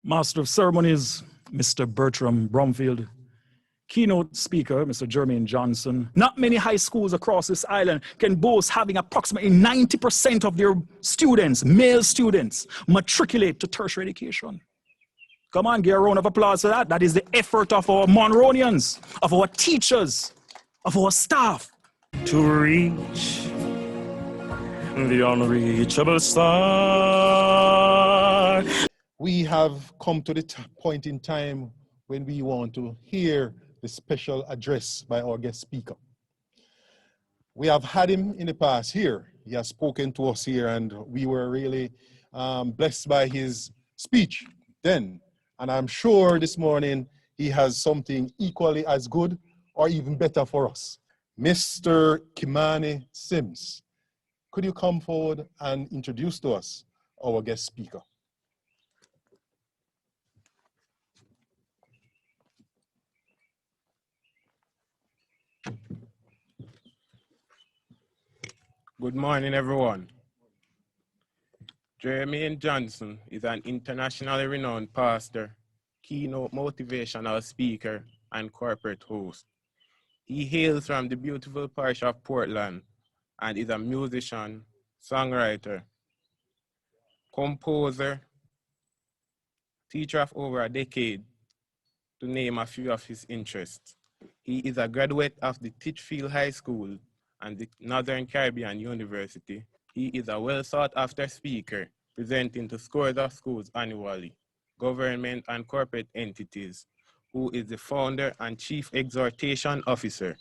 Master of Ceremonies, Mr. Bertram Bromfield. Keynote speaker, Mr. Jermaine Johnson. Not many high schools across this island can boast having approximately 90% of their students, male students, matriculate to tertiary education. Come on, give a round of applause for that. That is the effort of our Monronians, of our teachers, of our staff. To reach the unreachable star. We have come to the point in time when we want to hear the special address by our guest speaker. We have had him in the past here. He has spoken to us here, and we were really blessed by his speech then. And I'm sure this morning he has something equally as good or even better for us. Mr. Kimani Sims, could you come forward and introduce to us our guest speaker? Good morning, everyone. Jermaine Johnson is an internationally renowned pastor, keynote motivational speaker, and corporate host. He hails from the beautiful parish of Portland and is a musician, songwriter, composer, teacher of over a decade, to name a few of his interests. He is a graduate of the Titchfield High School and the Northern Caribbean University. He is a well-sought-after speaker, presenting to scores of schools annually, government and corporate entities, who is the founder and chief exhortation officer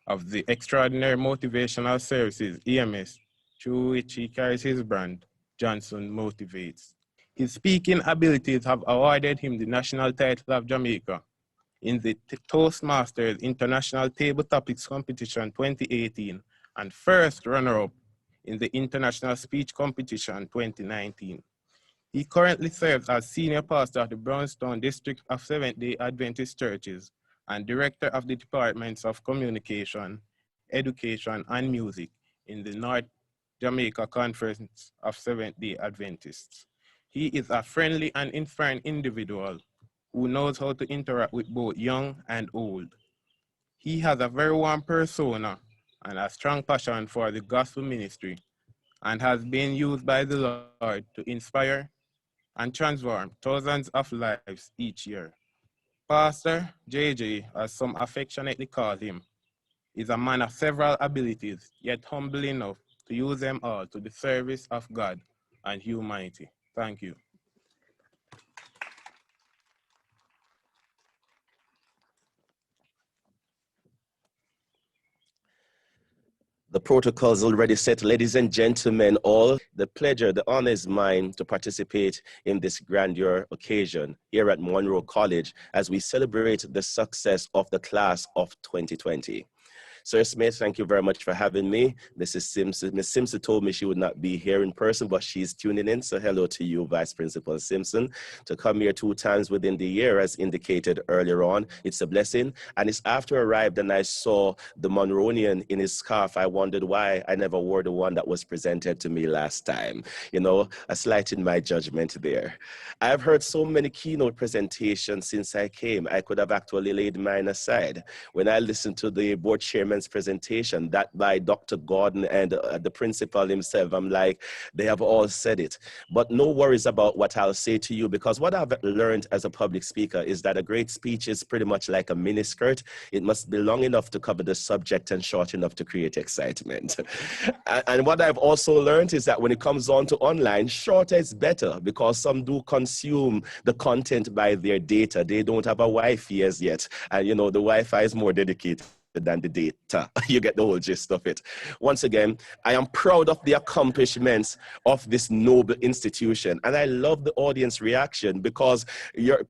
of the Extraordinary Motivational Services, EMS, through which he carries his brand, Johnson Motivates. His speaking abilities have awarded him the national title of Jamaica in the Toastmasters International Table Topics Competition 2018 and first runner-up in the International Speech Competition 2019. He currently serves as senior pastor of the Brownstown District of Seventh-day Adventist Churches and director of the Departments of Communication, Education, and Music in the North Jamaica Conference of Seventh-day Adventists. He is a friendly and inspiring individual who knows how to interact with both young and old. He has a very warm persona and a strong passion for the gospel ministry and has been used by the Lord to inspire and transform thousands of lives each year. Pastor JJ, as some affectionately call him, is a man of several abilities, yet humble enough to use them all to the service of God and humanity. Thank you. The protocol is already set. Ladies and gentlemen, all the pleasure, the honor is mine to participate in this grandeur occasion here at Munro College as we celebrate the success of the class of 2020. Sir Smith, thank you very much for having me. Mrs. Simpson, Ms. Simpson told me she would not be here in person, but she's tuning in. So hello to you, Vice Principal Simpson. To come here 2 times within the year, as indicated earlier on, it's a blessing. And it's after I arrived and I saw the Monronian in his scarf, I wondered why I never wore the one that was presented to me last time. You know, a slight in my judgment there. I've heard so many keynote presentations since I came. I could have actually laid mine aside. When I listened to the board chairman presentation, that by Dr. Gordon and the principal himself, I'm like, they have all said it. But no worries about what I'll say to you, because what I've learned as a public speaker is that a great speech is pretty much like a miniskirt. It must be long enough to cover the subject and short enough to create excitement. And what I've also learned is that when it comes on to online, shorter is better, because some do consume the content by their data. They don't have a Wi-Fi as yet. And you know, the Wi-Fi is more dedicated than the data. You get the whole gist of it. Once again, I am proud of the accomplishments of this noble institution. And I love the audience reaction, because your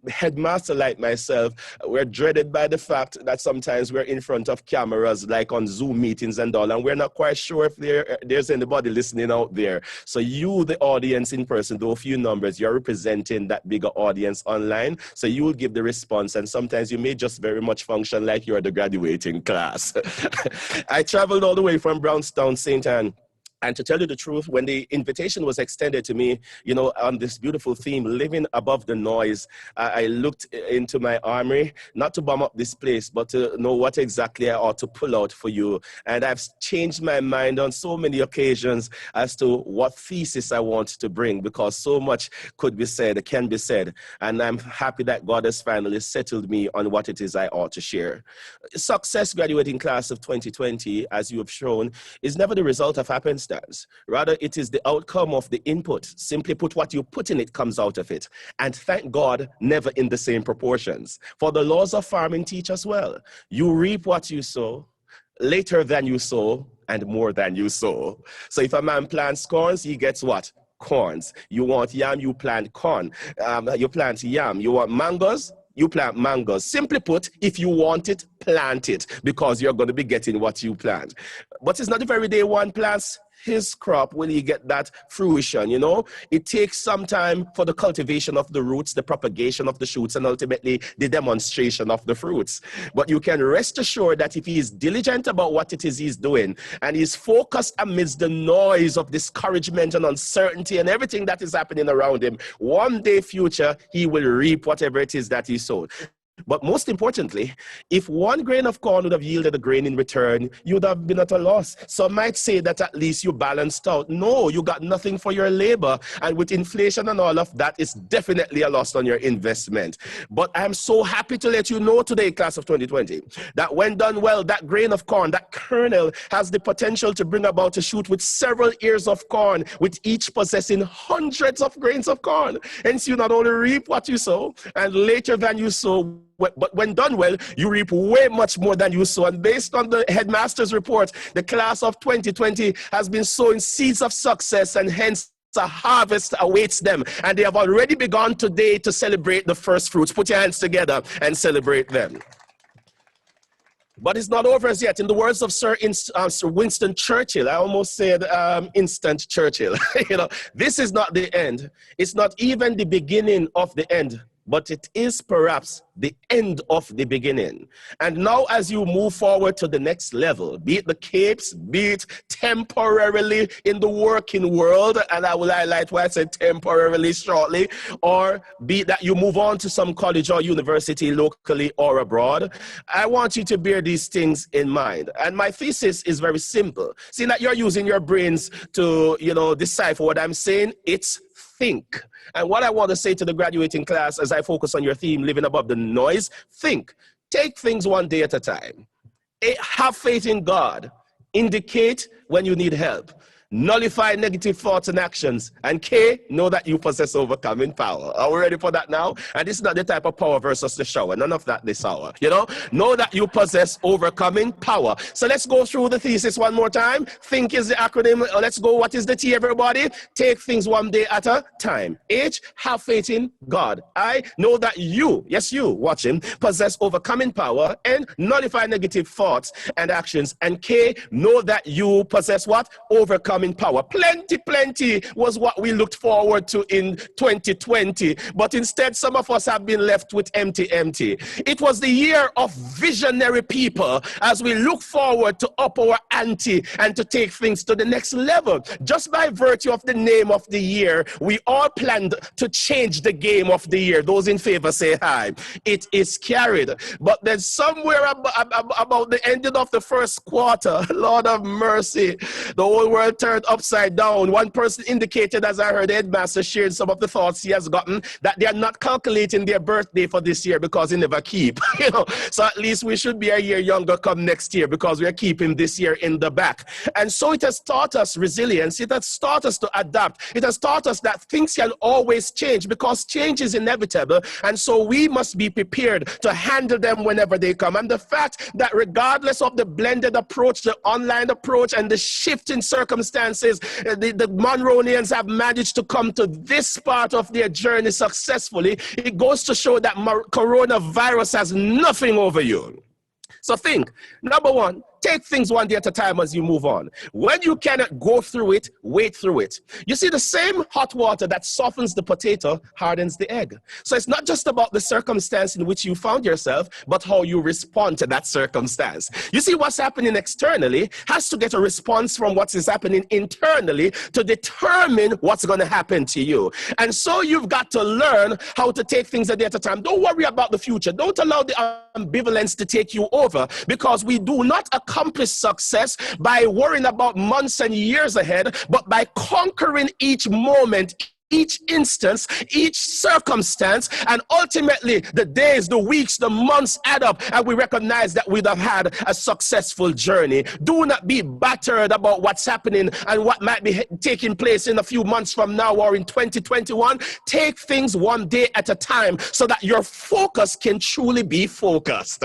headmaster, like myself, we're dreaded by the fact that sometimes we're in front of cameras, like on Zoom meetings and all, and we're not quite sure if there's anybody listening out there. So you, the audience in person, though few numbers, you're representing that bigger audience online. So you will give the response, and sometimes you may just very much function like you're the graduating class. I traveled all the way from Brownstown, St. Anne, And to tell you the truth, when the invitation was extended to me, you know, on this beautiful theme, living above the noise, I looked into my armory, not to bomb up this place, but to know what exactly I ought to pull out for you. And I've changed my mind on so many occasions as to what thesis I want to bring, because so much could be said, can be said. And I'm happy that God has finally settled me on what it is I ought to share. Success graduating class of 2020, as you have shown, is never the result of happenstance. Rather, it is the outcome of the input. Simply put, what you put in it comes out of it. And thank God, never in the same proportions. For the laws of farming teach us well. You reap what you sow, later than you sow, and more than you sow. So if a man plants corns, he gets what? Corns. You want yam, you plant corn. You plant yam. You want mangoes, you plant mangoes. Simply put, if you want it, plant it, because you're going to be getting what you plant. But it's not the very day one plants his crop will he get that fruition, you know. It takes some time for the cultivation of the roots, the propagation of the shoots, and ultimately the demonstration of the fruits. But you can rest assured that if he is diligent about what it is he's doing, and he's focused amidst the noise of discouragement and uncertainty and everything that is happening around him, one day future, he will reap whatever it is that he sowed. But most importantly, if one grain of corn would have yielded a grain in return, you would have been at a loss. Some might say that at least you balanced out. No, you got nothing for your labor. And with inflation and all of that, it's definitely a loss on your investment. But I'm so happy to let you know today, class of 2020, that when done well, that grain of corn, that kernel, has the potential to bring about a shoot with several ears of corn, with each possessing hundreds of grains of corn. Hence, you not only reap what you sow, and later than you sow, but when done well, you reap way much more than you sow. And based on the headmaster's report, the class of 2020 has been sowing seeds of success, and hence a harvest awaits them. And they have already begun today to celebrate the first fruits. Put your hands together and celebrate them. But it's not over as yet. In the words of Sir Winston Churchill, I almost said instant Churchill. You know, this is not the end. It's not even the beginning of the end, but it is perhaps the end of the beginning. And now as you move forward to the next level, be it the Capes, be it temporarily in the working world, and I will highlight why I said temporarily shortly, or be it that you move on to some college or university locally or abroad, I want you to bear these things in mind. And my thesis is very simple. See that you're using your brains to, you know, decipher what I'm saying. It's think. And what I want to say to the graduating class as I focus on your theme, living above the noise, think. Take things one day at a time. Have faith in God. Indicate when you need help. Nullify negative thoughts and actions. And K, know that you possess overcoming power. Are we ready for that now? And this is not the type of power versus the shower. None of that this hour. You know that you possess overcoming power. So let's go through the thesis one more time. Think is the acronym. Let's go. What is the T, everybody? Take things one day at a time. H, have faith in God. I, know that you, yes you, watching, possess overcoming power. And nullify negative thoughts and actions. And K, know that you possess what? Overcoming power. Plenty was what we looked forward to in 2020, but instead some of us have been left with empty. It was the year of visionary people as we look forward to up our ante and to take things to the next level. Just by virtue of the name of the year, we all planned to change the game of the year. Those in favor say hi. It is carried, but then somewhere about the ending of the first quarter, Lord of mercy, the whole world turned upside down. One person indicated, as I heard the headmaster shared some of the thoughts he has gotten, that they are not calculating their birthday for this year because they never keep. You know, so at least we should be a year younger come next year because we are keeping this year in the back. And so it has taught us resilience. It has taught us to adapt. It has taught us that things can always change because change is inevitable. And so we must be prepared to handle them whenever they come. And the fact that regardless of the blended approach, the online approach, and the shift in circumstances, the Munronians have managed to come to this part of their journey successfully. It goes to show that coronavirus has nothing over you. So think, number one, take things one day at a time as you move on. When you cannot go through it, wait through it. You see, the same hot water that softens the potato hardens the egg. So it's not just about the circumstance in which you found yourself, but how you respond to that circumstance. You see, what's happening externally has to get a response from what is happening internally to determine what's going to happen to you. And so you've got to learn how to take things a day at a time. Don't worry about the future. Don't allow the ambivalence to take you over, because we do not accomplish success by worrying about months and years ahead, but by conquering each moment, each instance, each circumstance, and ultimately the days, the weeks, the months add up, and we recognize that we'd have had a successful journey. Do not be battered about what's happening and what might be taking place in a few months from now or in 2021. Take things one day at a time so that your focus can truly be focused.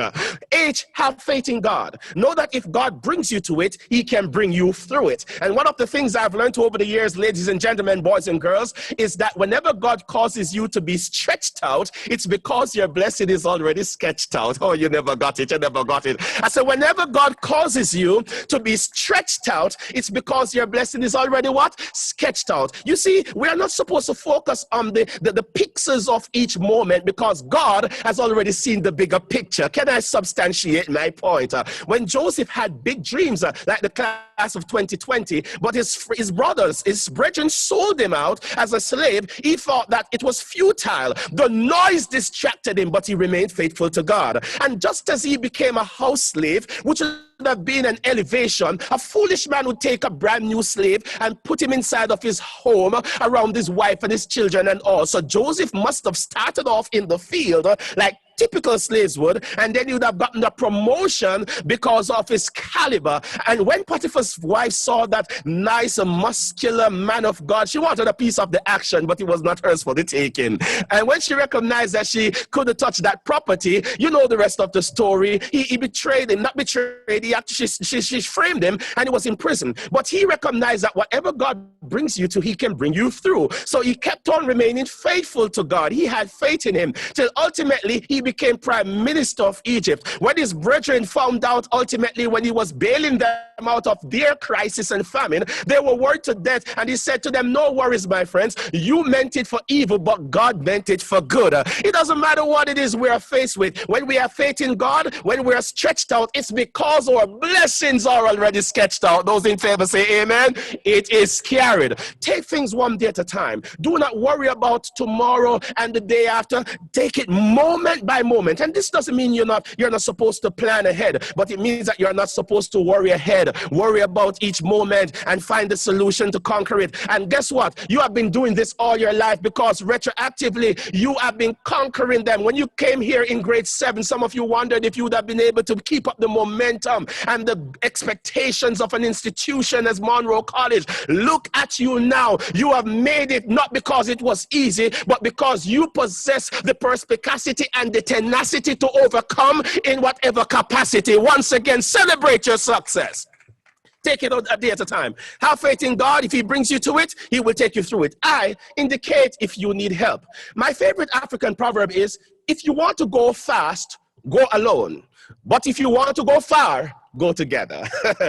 H, have faith in God. Know that if God brings you to it, he can bring you through it. And one of the things I've learned over the years, ladies and gentlemen, boys and girls, is that whenever God causes you to be stretched out, it's because your blessing is already sketched out. Oh, you never got it. You never got it. I said, whenever God causes you to be stretched out, it's because your blessing is already what? Sketched out. You see, we are not supposed to focus on the pixels of each moment, because God has already seen the bigger picture. Can I substantiate my point? When Joseph had big dreams, like the class of 2020, but his brothers, his brethren sold him out as a slave, he thought that it was futile. The noise distracted him, but he remained faithful to God. And just as he became a house slave, which would have been an elevation, a foolish man would take a brand new slave and put him inside of his home around his wife and his children and all. So Joseph must have started off in the field like typical slaves would, and then he would have gotten a promotion because of his caliber. And when Potiphar's wife saw that nice muscular man of God, she wanted a piece of the action, but it was not hers for the taking. And when she recognized that she couldn't touch that property, you know the rest of the story. He betrayed him, not betrayed, she framed him, and he was in prison. But he recognized that whatever God brings you to, he can bring you through. So he kept on remaining faithful to God. He had faith in him till ultimately he became prime minister of Egypt. When his brethren found out ultimately when he was bailing them out of their crisis and famine, they were worried to death, and he said to them, no worries, my friends, you meant it for evil, but God meant it for good. It doesn't matter what it is we are faced with. When we have faith in God, when we are stretched out, it's because our blessings are already sketched out. Those in favor say amen. It is carried. Take things one day at a time. Do not worry about tomorrow and the day after. Take it moment by moment. And this doesn't mean you're not supposed to plan ahead, but it means that you're not supposed to worry ahead. Worry about each moment and find the solution to conquer it. And guess what? You have been doing this all your life, because retroactively you have been conquering them. When you came here in grade 7, some of you wondered if you would have been able to keep up the momentum and the expectations of an institution as Munro College. Look at you now. You have made it not because it was easy, but because you possess the perspicacity and the tenacity to overcome in whatever capacity. Once again, celebrate your success. Take it a day at a time. Have faith in God. If he brings you to it, he will take you through it. I indicate if you need help. My favorite African proverb is, if you want to go fast, go alone. But if you want to go far, go together.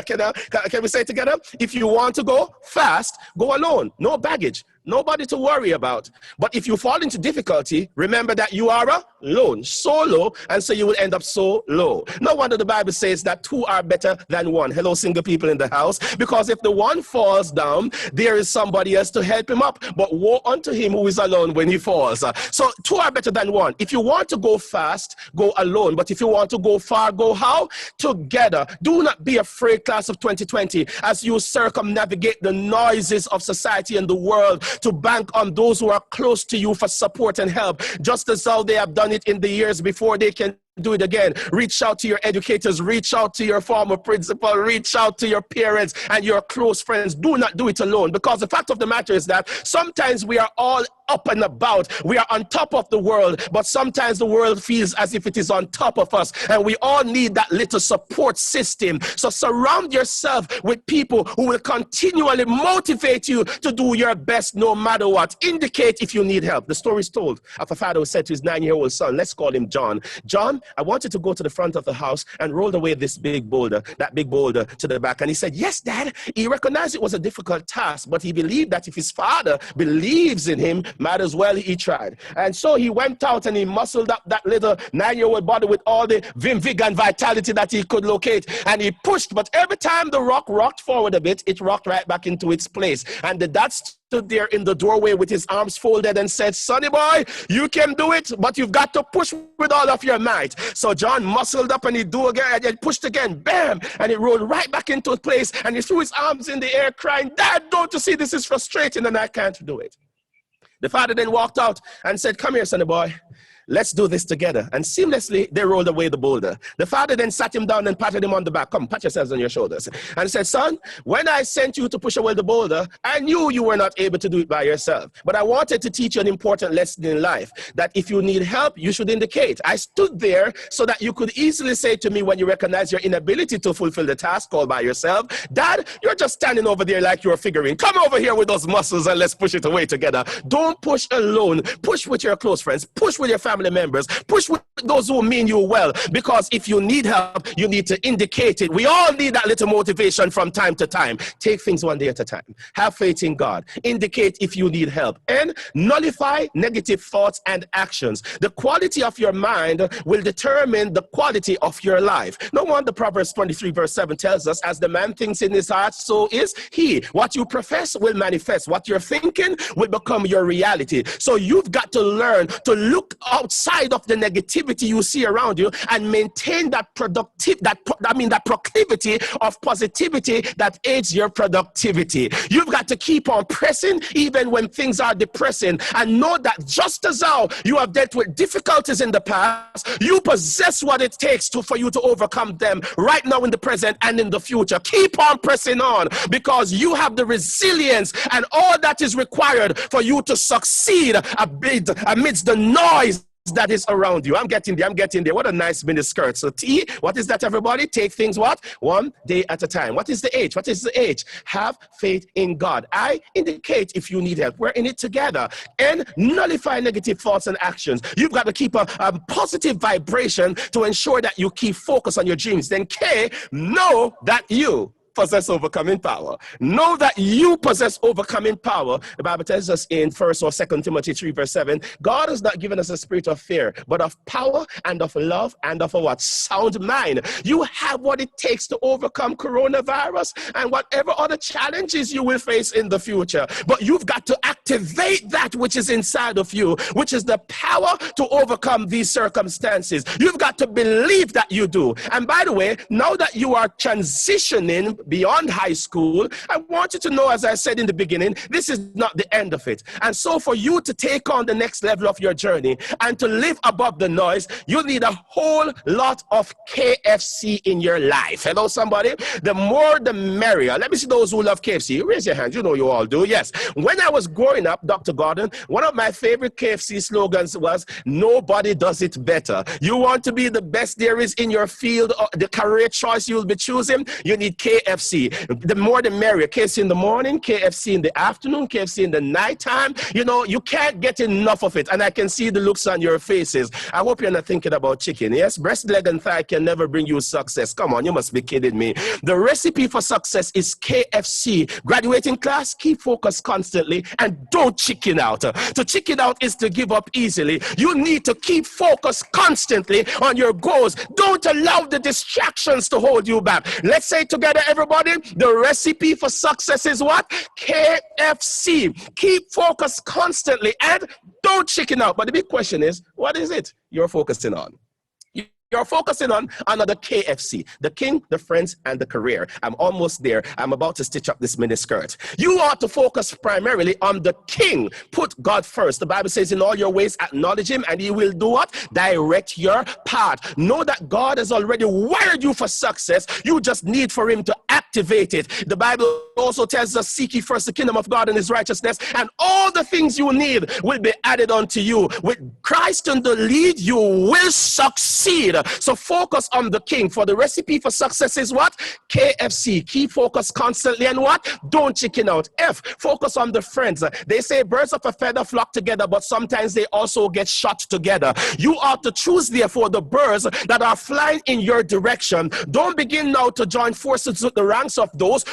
Can we say it together? If you want to go fast, go alone. No baggage. Nobody to worry about. But if you fall into difficulty, remember that you are alone, solo, and so you will end up so low. No wonder the Bible says that 2 are better than 1. Hello, single people in the house. Because if the one falls down, there is somebody else to help him up. But woe unto him who is alone when he falls. So 2 are better than 1. If you want to go fast, go alone. But if you want to go far, go how? Together. Do not be afraid, class of 2020, as you circumnavigate the noises of society and the world, to bank on those who are close to you for support and help. Just as how they have done it in the years before, they can do it again. Reach out to your educators, reach out to your former principal, reach out to your parents and your close friends. Do not do it alone, because the fact of the matter is that sometimes we are all up and about. We are on top of the world, but sometimes the world feels as if it is on top of us, and we all need that little support system. So surround yourself with people who will continually motivate you to do your best no matter what. Indicate if you need help. The story is told of a father who said to his 9-year-old son, let's call him John, John, I want you to go to the front of the house and roll away this big boulder, that big boulder to the back. And he said, yes, Dad. He recognized it was a difficult task, but he believed that if his father believes in him, might as well he tried. And so he went out and he muscled up that little 9-year-old body with all the vim, vigor, and vitality that he could locate. And he pushed, but every time the rock rocked forward a bit, it rocked right back into its place. And the dad stood there in the doorway with his arms folded and said, sonny boy, you can do it, but you've got to push with all of your might. So John muscled up and he do again, and he pushed again, bam, and it rolled right back into place, and he threw his arms in the air crying, Dad, don't you see this is frustrating and I can't do it. The father then walked out and said, come here, sonny boy. Let's do this together. And seamlessly, they rolled away the boulder. The father then sat him down and patted him on the back. Come, pat yourselves on your shoulders. And said, son, when I sent you to push away the boulder, I knew you were not able to do it by yourself. But I wanted to teach you an important lesson in life, that if you need help, you should indicate. I stood there so that you could easily say to me when you recognize your inability to fulfill the task all by yourself, Dad, you're just standing over there like you're figuring. Come over here with those muscles and let's push it away together. Don't push alone. Push with your close friends. Push with your family members, push with those who mean you well, because if you need help, you need to indicate it. We all need that little motivation from time to time. Take things one day at a time. Have faith in God. Indicate if you need help, and nullify negative thoughts and actions. The quality of your mind will determine the quality of your life. No wonder Proverbs 23 verse 7 tells us, as the man thinks in his heart, so is he. What you profess will manifest. What you're thinking will become your reality. So you've got to learn to look outside of the negativity you see around you and maintain that proclivity of positivity that aids your productivity. You've got to keep on pressing even when things are depressing, and know that just as how you have dealt with difficulties in the past, you possess what it takes for you to overcome them right now in the present and in the future. Keep on pressing on, because you have the resilience and all that is required for you to succeed amidst the noise that is around you. I'm getting there. What a nice mini skirt. So T, what is that, everybody? Take things what? One day at a time. What is the H? What is the H? Have faith in God. I, indicate if you need help. We're in it together. And nullify negative thoughts and actions. You've got to keep a positive vibration to ensure that you keep focus on your dreams. Then K, know that you possess overcoming power. Know that you possess overcoming power. The Bible tells us in 1st or 2nd Timothy 3 verse 7, God has not given us a spirit of fear, but of power and of love and of a what? Sound mind. You have what it takes to overcome coronavirus and whatever other challenges you will face in the future. But you've got to activate that which is inside of you, which is the power to overcome these circumstances. You've got to believe that you do. And by the way, now that you are transitioning beyond high school, I want you to know, as I said in the beginning, this is not the end of it. And so for you to take on the next level of your journey and to live above the noise, you need a whole lot of KFC in your life. Hello, somebody? The more, the merrier. Let me see those who love KFC. Raise your hands. You know you all do. Yes. When I was growing up, Dr. Gordon, one of my favorite KFC slogans was, nobody does it better. You want to be the best there is in your field, or the career choice you'll be choosing, you need KFC. The more the merrier. KFC in the morning, KFC in the afternoon, KFC in the nighttime. You know, you can't get enough of it. And I can see the looks on your faces. I hope you're not thinking about chicken. Yes, breast, leg, and thigh can never bring you success. Come on, you must be kidding me. The recipe for success is KFC. Graduating class, keep focused constantly and don't chicken out. To chicken out is to give up easily. You need to keep focused constantly on your goals. Don't allow the distractions to hold you back. Let's say together, everybody, the recipe for success is what? KFC. Keep focused constantly and don't chicken out. But the big question is, what is it you're focusing on? You're focusing on another KFC, the king, the friends, and the career. I'm almost there. I'm about to stitch up this miniskirt. You ought to focus primarily on the king. Put God first. The Bible says in all your ways, acknowledge him, and he will do what? Direct your path. Know that God has already wired you for success. You just need for him to activate it. The Bible also tells us, seek ye first the kingdom of God and his righteousness, and all the things you need will be added unto you. With Christ in the lead, you will succeed. So focus on the king. For the recipe for success is what? KFC. Keep focus constantly and what? Don't chicken out. F, focus on the friends. They say birds of a feather flock together, but sometimes they also get shot together. You ought to choose, therefore, the birds that are flying in your direction. Don't begin now to join forces with the ranks of those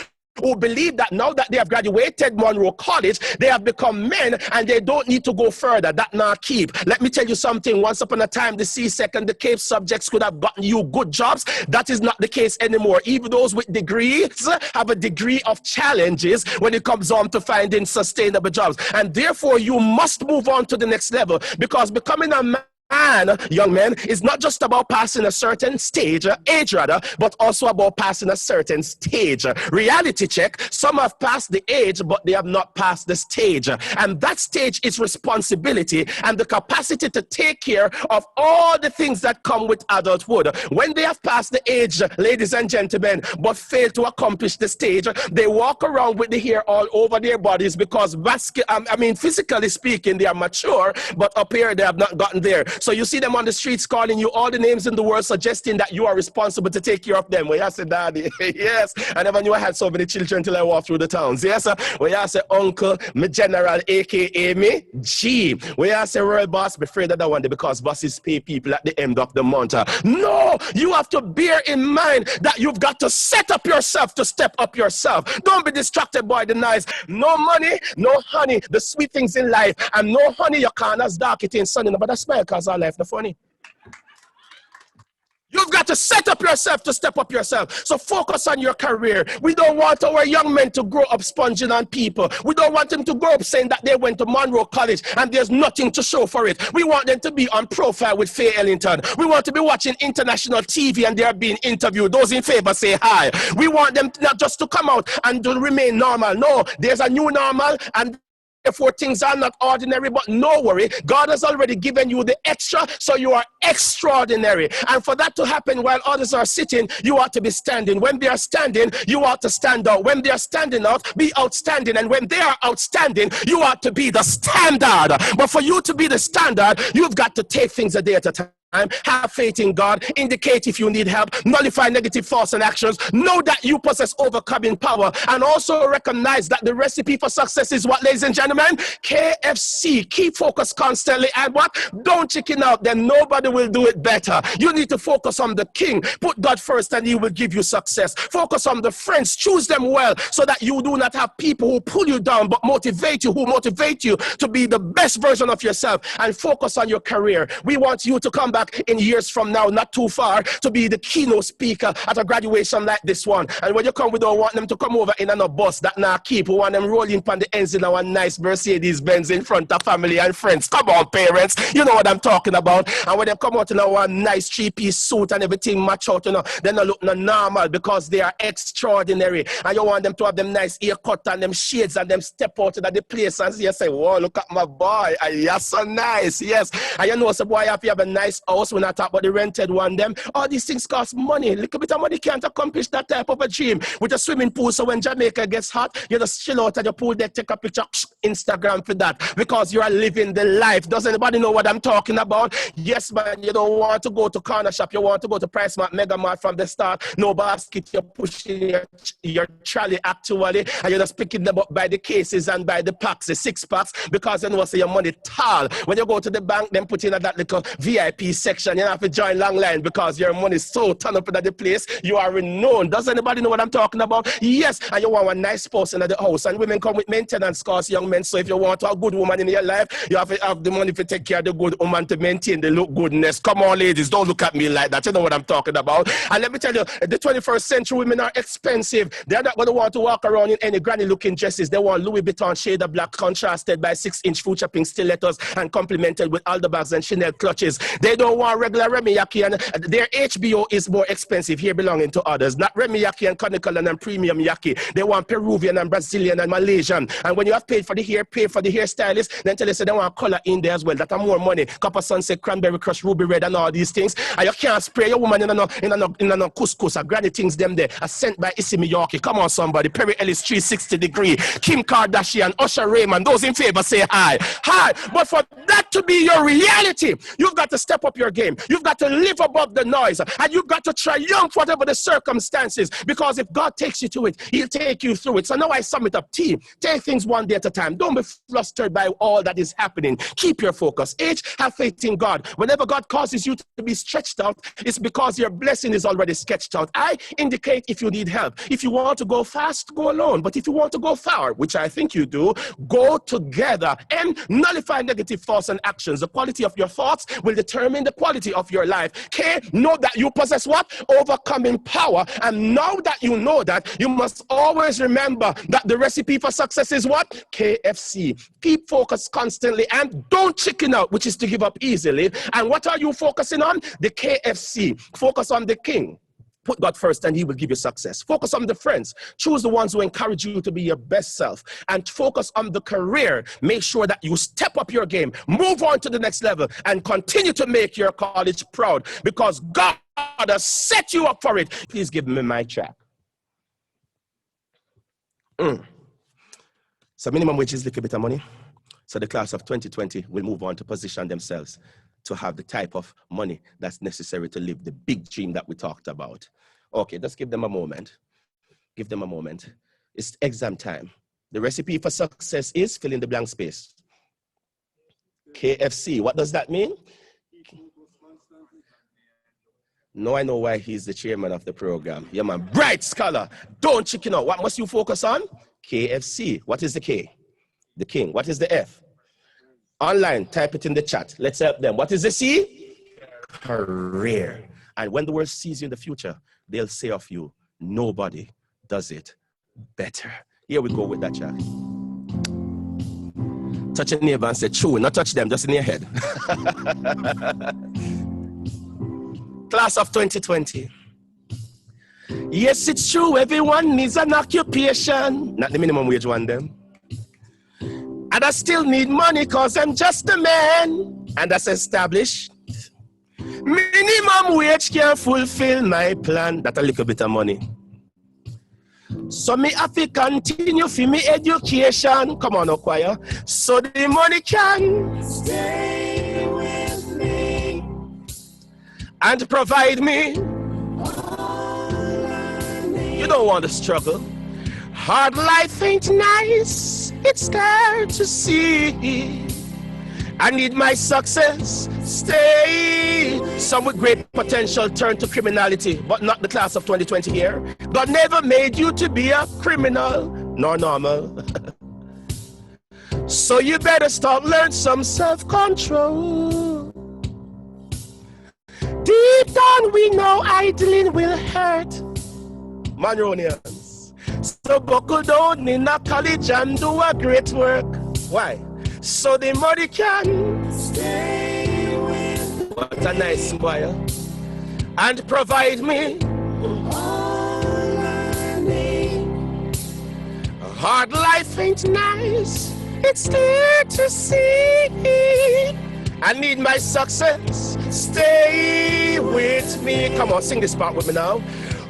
who believe that now that they have graduated Munro College, they have become men and they don't need to go further. That not keep. Let me tell you something. Once upon a time, the C-Sec and the Cape subjects could have gotten you good jobs. That is not the case anymore. Even those with degrees have a degree of challenges when it comes on to finding sustainable jobs. And therefore, you must move on to the next level, because becoming a man, young men, is not just about passing a certain stage, age rather, but also about passing a certain stage. Reality check, some have passed the age, but they have not passed the stage. And that stage is responsibility and the capacity to take care of all the things that come with adulthood. When they have passed the age, ladies and gentlemen, but fail to accomplish the stage, they walk around with the hair all over their bodies because, physically speaking, they are mature, but up here they have not gotten there. So you see them on the streets calling you all the names in the world, suggesting that you are responsible to take care of them. Well, I say, Daddy, yes. I never knew I had so many children until I walked through the towns. Yes, well, I say, Uncle, me General, a.k.a. me, G. Well, I say, Royal Boss, be afraid of that one day because bosses pay people at the end of the month. No, you have to bear in mind that you've got to set up yourself to step up yourself. Don't be distracted by the noise. No money, no honey, the sweet things in life, and no honey, your corners dark, it ain't sunny, but I smile because our life not funny. You've got to set up yourself to step up yourself. So focus on your career. We don't want our young men to grow up sponging on people. We don't want them to grow up saying that they went to Munro College and there's nothing to show for it. We want them to be on profile with Faye Ellington. We want to be watching international TV and they're being interviewed. Those in favor say hi. We want them not just to come out and to remain normal. No, there's a new normal, and therefore things are not ordinary, but no worry, God has already given you the extra, so you are extraordinary. And for that to happen while others are sitting, you ought to be standing. When they are standing, you ought to stand out. When they are standing out, be outstanding. And when they are outstanding, you ought to be the standard. But for you to be the standard, you've got to take things a day at a time. Have faith in God, indicate if you need help, nullify negative thoughts and actions, know that you possess overcoming power, and also recognize that the recipe for success is what, ladies and gentlemen? KFC. Keep focus constantly, and what? Don't chicken out, then nobody will do it better. You need to focus on the king. Put God first and he will give you success. Focus on the friends. Choose them well so that you do not have people who pull you down but motivate you, who motivate you to be the best version of yourself. And focus on your career. We want you to come back in years from now, not too far, to be the keynote speaker at a graduation like this one. And when you come, we don't want them to come over in a bus that now keep. We want them rolling on the ends in our nice Mercedes Benz in front of family and friends. Come on, parents, you know what I'm talking about. And when they come out in our nice three-piece suit and everything match out, they don't look normal because they are extraordinary. And you want them to have them nice haircut and them shades and them step out into the place and you say, whoa, look at my boy, you're so nice. Yes. And you know, so boy, if you have a nice house, when I talk about the rented one, them, all these things cost money. A little bit of money can't accomplish that type of a dream. With a swimming pool, so when Jamaica gets hot, you just chill out at your pool there, take a picture, Instagram for that, because you are living the life. Does anybody know what I'm talking about? Yes, man, you don't want to go to corner shop, you want to go to Price Mart, Mega Mart from the start, no basket, you're pushing your trolley actually, and you're just picking them up by the cases and by the packs, the 6 packs, because you know say your money tall. When you go to the bank, then put in that little VIP section, you have to join long line because your money is so turned up in the place. You are renowned. Does anybody know what I'm talking about? Yes, and you want a nice spouse in the house, and women come with maintenance costs, young men. So if you want a good woman in your life, you have to have the money to take care of the good woman to maintain the look goodness. Come on, ladies, don't look at me like that. You know what I'm talking about. And let me tell you, the 21st century women are expensive. They're not going to want to walk around in any granny looking dresses. They want Louis Vuitton shade of black contrasted by 6-inch food shopping stilettos and complemented with alder bags and Chanel clutches. They don't don't want regular Remy Yaki, and their HBO is more expensive here belonging to others. Not Remy Yaki and Conical and Premium Yaki. They want Peruvian and Brazilian and Malaysian. And when you have paid for the hair, pay for the hairstylist, then tell us they want color in there as well. That are more money. Copper Sunset, Cranberry Crush, Ruby Red and all these things. And you can't spray your woman in a couscous or granny things them there. A sent by Issey Miyake. Come on somebody. Perry Ellis 360 degree. Kim Kardashian, Usher Raymond. Those in favor say hi. Hi. But for that to be your reality, you've got to step up your game. You've got to live above the noise. And you've got to triumph whatever the circumstances. Because if God takes you to it, he'll take you through it. So now I sum it up. T, take things one day at a time. Don't be flustered by all that is happening. Keep your focus. H, have faith in God. Whenever God causes you to be stretched out, it's because your blessing is already sketched out. I indicate if you need help. If you want to go fast, go alone. But if you want to go far, which I think you do, go together and nullify negative thoughts and actions. The quality of your thoughts will determine the quality of your life. K, know that you possess what? Overcoming power. And now that you know that, you must always remember that the recipe for success is what? KFC. Keep focused constantly and don't chicken out, which is to give up easily. And what are you focusing on? The KFC. Focus on the king. Put God first and he will give you success. Focus on the friends. Choose the ones who encourage you to be your best self. And focus on the career. Make sure that you step up your game. Move on to the next level and continue to make your college proud because God has set you up for it. Please give me my track. So minimum wage is a little bit of money. So the class of 2020 will move on to position themselves to have the type of money that's necessary to live the big dream that we talked about. Okay, just give them a moment. Give them a moment. It's exam time. The recipe for success is fill in the blank space. KFC, what does that mean? No, I know why he's the chairman of the program. Yeah, man, bright scholar. Don't chicken out. What must you focus on? KFC. What is the K? The king. What is the F? Online, type it in the chat. Let's help them. What is the C? Career. And when the world sees you in the future, they'll say of you, nobody does it better. Here we go with that, chat. Touch your neighbor and say, true. Not touch them, just in your head. Class of 2020. Yes, it's true. Everyone needs an occupation. Not the minimum wage one, them. And I still need money because I'm just a man. And that's established. Minimum wage can't fulfill my plan. That's a little bit of money. So me have to continue for me education. Come on, choir. So the money can stay with me and provide me. You don't want to struggle. Hard life ain't nice. It's there to see. I need my success. Stay. Some with great potential turn to criminality, but not the class of 2020 here. God never made you to be a criminal, nor normal. So you better start learn some self-control. Deep down we know idling will hurt. Monronians. So buckle down in a college and do a great work. Why? So the money can stay with. What a nice choir. And provide me all I need. A hard life ain't nice. It's there to see. I need my success. Stay with me. Come on, sing this part with me now.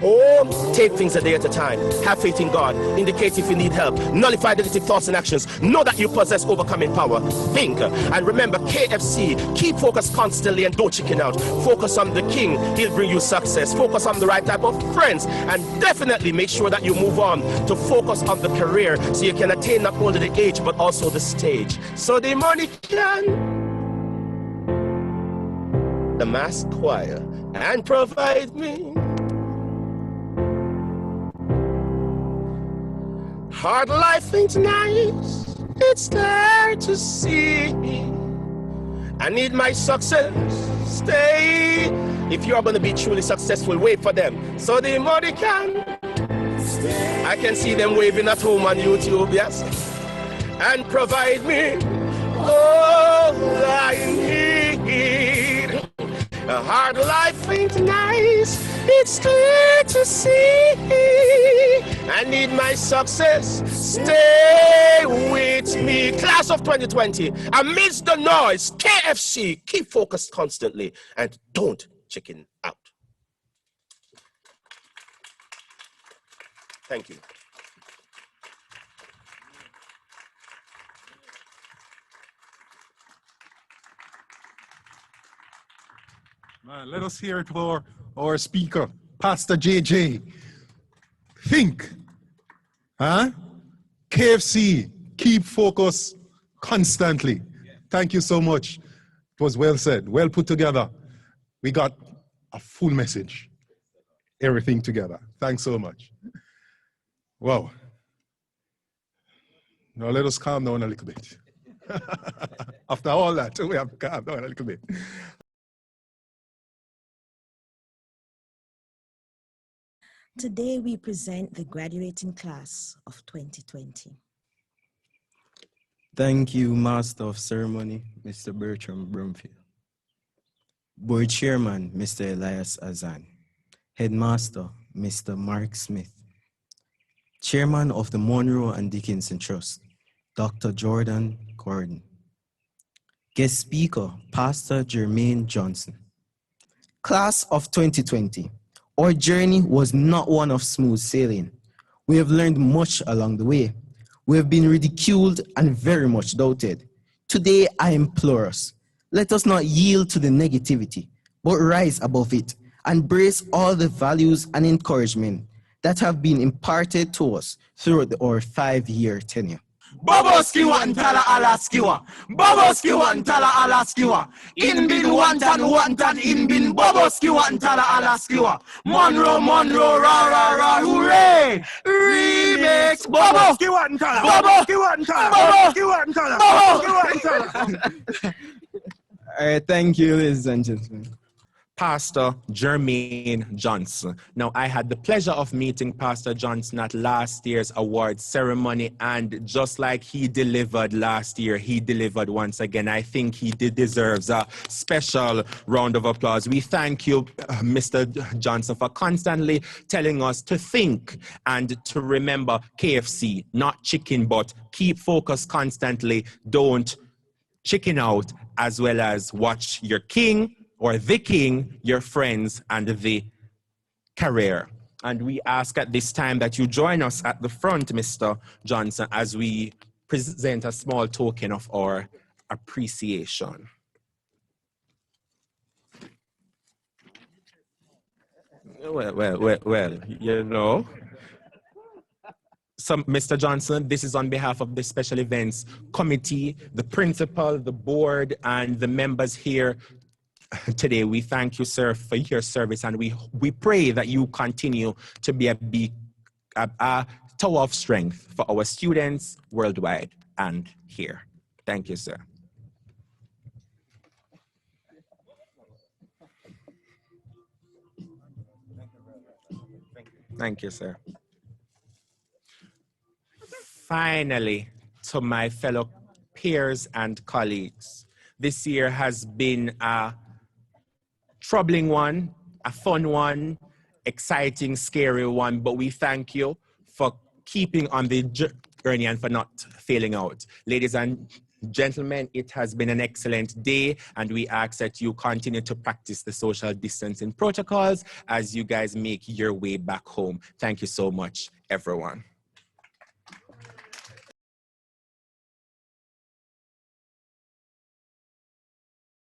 Oh, take things a day at a time. Have faith in God. Indicate if you need help. Nullify negative thoughts and actions. Know that you possess overcoming power. Think. And remember, KFC. Keep focused constantly and don't chicken out. Focus on the king. He'll bring you success. Focus on the right type of friends. And definitely make sure that you move on to focus on the career so you can attain not only the age but also the stage. So the money can. The mass choir. And provide me. Hard life ain't nice, it's there to see. I need my success, stay. If you're going to be truly successful, wait for them. So the money can stay. I can see them waving at home on YouTube, yes. And provide me all I need. hard life ain't nice, it's clear to see. I need my success, stay with me. Class of 2020, amidst the noise, KFC, keep focused constantly and don't chicken out. Thank you. Let us hear it for our speaker, Pastor JJ. Think, huh? KFC, keep focus constantly. Thank you so much. It was well said, well put together. We got a full message, everything together. Thanks so much. Wow. Now let us calm down a little bit. After all that, we have calmed down a little bit. Today we present the graduating class of 2020. Thank you, Master of Ceremony, Mr. Bertram Brumfield. Board Chairman, Mr. Elias Azan. Headmaster, Mr. Mark Smith. Chairman of the Munro and Dickinson Trust, Dr. Jordan Gordon. Guest speaker, Pastor Jermaine Johnson. Class of 2020. Our journey was not one of smooth sailing. We have learned much along the way. We have been ridiculed and very much doubted. Today, I implore us, let us not yield to the negativity, but rise above it and embrace all the values and encouragement that have been imparted to us throughout our 5-year tenure. Boboski wantala alaskiwa. Boboski wantala alaskiwa. In bin wantan in bin Boboski wantala alaskiwa. Munro, Munro, ra ra ra, hooray! Remix Boboski wantala. Boboski wantala. Boboski wantala. Boboski wantala. All right, thank you, ladies and gentlemen. Pastor Jermaine Johnson. Now, I had the pleasure of meeting Pastor Johnson at last year's awards ceremony, and just like he delivered last year, he delivered once again. I think he deserves a special round of applause. We thank you, Mr. Johnson, for constantly telling us to think and to remember KFC, not chicken, but keep focused constantly. Don't chicken out, as well as watch your king, or the king, your friends, and the career. And we ask at this time that you join us at the front, Mr. Johnson, as we present a small token of our appreciation. Well, you know. So, Mr. Johnson, this is on behalf of the Special Events Committee, the principal, the board, and the members here today. We thank you, sir, for your service, and we pray that you continue to be a tower of strength for our students worldwide and here. Thank you, sir. Thank you, sir. Finally, to my fellow peers and colleagues, this year has been a troubling one, a fun one, exciting, scary one, but we thank you for keeping on the journey and for not failing out. Ladies and gentlemen, it has been an excellent day, and we ask that you continue to practice the social distancing protocols as you guys make your way back home. Thank you so much, everyone.